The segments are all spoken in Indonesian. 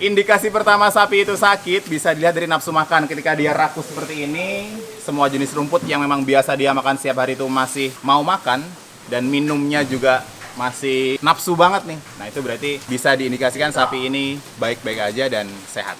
Indikasi pertama sapi itu sakit bisa dilihat dari nafsu makan. Ketika dia rakus seperti ini, semua jenis rumput yang memang biasa dia makan setiap hari itu masih mau makan, dan minumnya juga masih nafsu banget nih. Nah, itu berarti bisa diindikasikan sapi ini baik-baik aja dan sehat.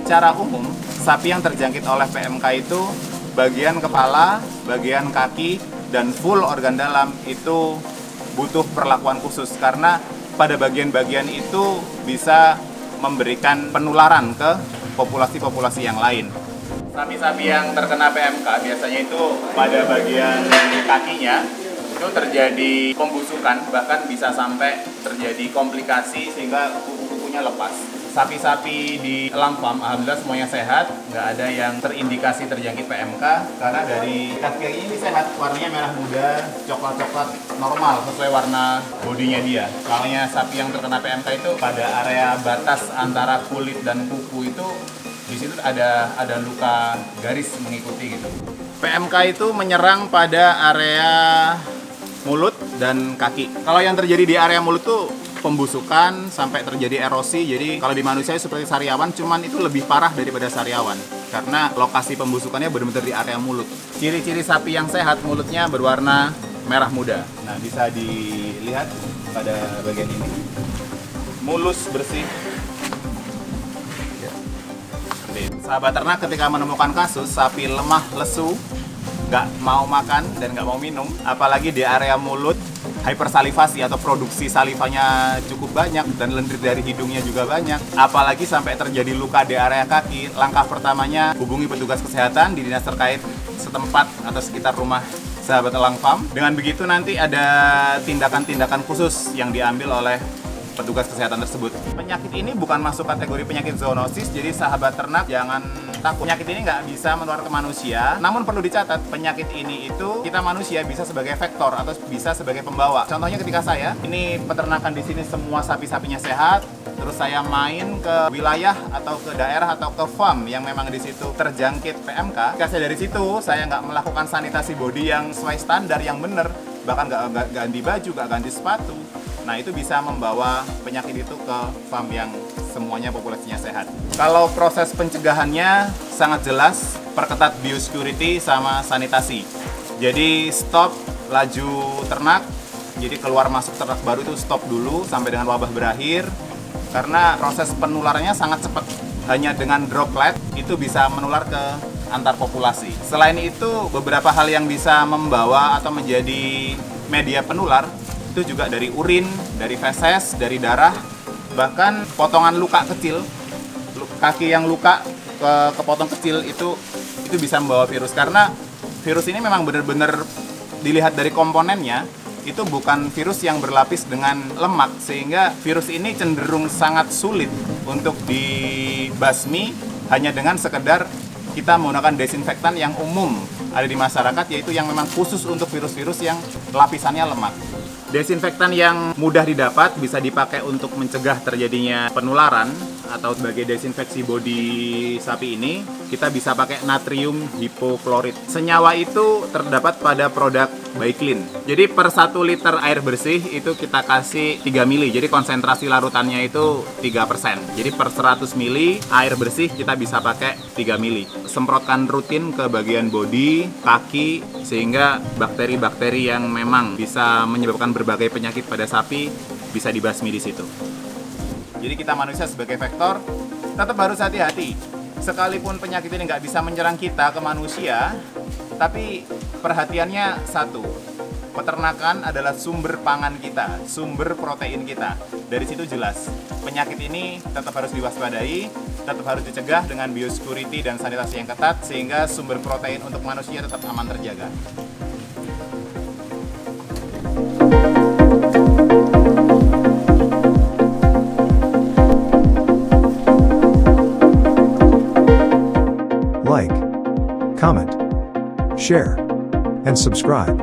Secara umum, sapi yang terjangkit oleh PMK itu bagian kepala, bagian kaki, dan full organ dalam itu butuh perlakuan khusus karena pada bagian-bagian itu bisa memberikan penularan ke populasi-populasi yang lain. Sapi-sapi yang terkena PMK biasanya itu pada bagian kakinya itu terjadi pembusukan, bahkan bisa sampai terjadi komplikasi sehingga kuku-kukunya lepas. Sapi-sapi di Elang Farm, alhamdulillah semuanya sehat, nggak ada yang terindikasi terjangkit PMK karena dari kaki ini sehat, warnanya merah muda, coklat-coklat normal sesuai warna bodinya dia. Kalau sapi yang terkena PMK itu pada area batas antara kulit dan kuku itu di situ ada luka garis mengikuti gitu. PMK itu menyerang pada area mulut dan kaki. Kalau yang terjadi di area mulut tuh pembusukan sampai terjadi erosi. Jadi kalau di manusia seperti sariawan, cuman itu lebih parah daripada sariawan karena lokasi pembusukannya benar-benar di area mulut. Ciri-ciri sapi yang sehat, mulutnya berwarna merah muda. Nah, bisa dilihat pada bagian ini. Mulus, bersih. Sahabat ternak ketika menemukan kasus sapi lemah, lesu, nggak mau makan dan nggak mau minum, apalagi di area mulut hypersalivasi atau produksi salivanya cukup banyak dan lendir dari hidungnya juga banyak, apalagi sampai terjadi luka di area kaki, langkah pertamanya hubungi petugas kesehatan di dinas terkait setempat atau sekitar rumah sahabat Elang Farm. Dengan begitu nanti ada tindakan-tindakan khusus yang diambil oleh petugas kesehatan tersebut. Penyakit ini bukan masuk kategori penyakit zoonosis, jadi sahabat ternak jangan takut. Penyakit ini nggak bisa menular ke manusia, namun perlu dicatat penyakit ini itu kita manusia bisa sebagai vektor atau bisa sebagai pembawa. Contohnya ketika saya, ini peternakan di sini semua sapi-sapinya sehat, terus saya main ke wilayah atau ke daerah atau ke farm yang memang di situ terjangkit PMK. Ketika saya dari situ, saya nggak melakukan sanitasi body yang sesuai standar yang benar, bahkan nggak ganti baju, nggak ganti sepatu. Nah, itu bisa membawa penyakit itu ke farm yang semuanya populasinya sehat. Kalau proses pencegahannya sangat jelas, perketat biosecurity sama sanitasi. Jadi stop laju ternak, jadi keluar masuk ternak baru itu stop dulu sampai dengan wabah berakhir. Karena proses penularannya sangat cepat. Hanya dengan droplet itu bisa menular ke antar populasi. Selain itu, beberapa hal yang bisa membawa atau menjadi media penular itu juga dari urin, dari feses, dari darah, bahkan potongan luka kecil, kaki yang luka kepotong kecil itu bisa membawa virus karena virus ini memang benar-benar dilihat dari komponennya itu bukan virus yang berlapis dengan lemak sehingga virus ini cenderung sangat sulit untuk dibasmi hanya dengan sekedar kita menggunakan desinfektan yang umum ada di masyarakat yaitu yang memang khusus untuk virus-virus yang lapisannya lemak. Desinfektan yang mudah didapat bisa dipakai untuk mencegah terjadinya penularan atau sebagai desinfeksi bodi sapi ini kita bisa pakai natrium hipoklorit. Senyawa itu terdapat pada produk Baiklin. Jadi per 1 liter air bersih itu kita kasih 3 mili. Jadi konsentrasi larutannya itu 3%. Jadi per 100 mili air bersih kita bisa pakai 3 mili. Semprotkan rutin ke bagian bodi, kaki sehingga bakteri-bakteri yang memang bisa menyebabkan berbagai penyakit pada sapi bisa dibasmi di situ. Jadi kita manusia sebagai vektor tetap harus hati-hati. Sekalipun penyakit ini nggak bisa menyerang kita ke manusia, tapi perhatiannya satu, peternakan adalah sumber pangan kita, sumber protein kita. Dari situ jelas, penyakit ini tetap harus diwaspadai, tetap harus dicegah dengan biosecurity dan sanitasi yang ketat, sehingga sumber protein untuk manusia tetap aman terjaga. Like, comment, share, and subscribe.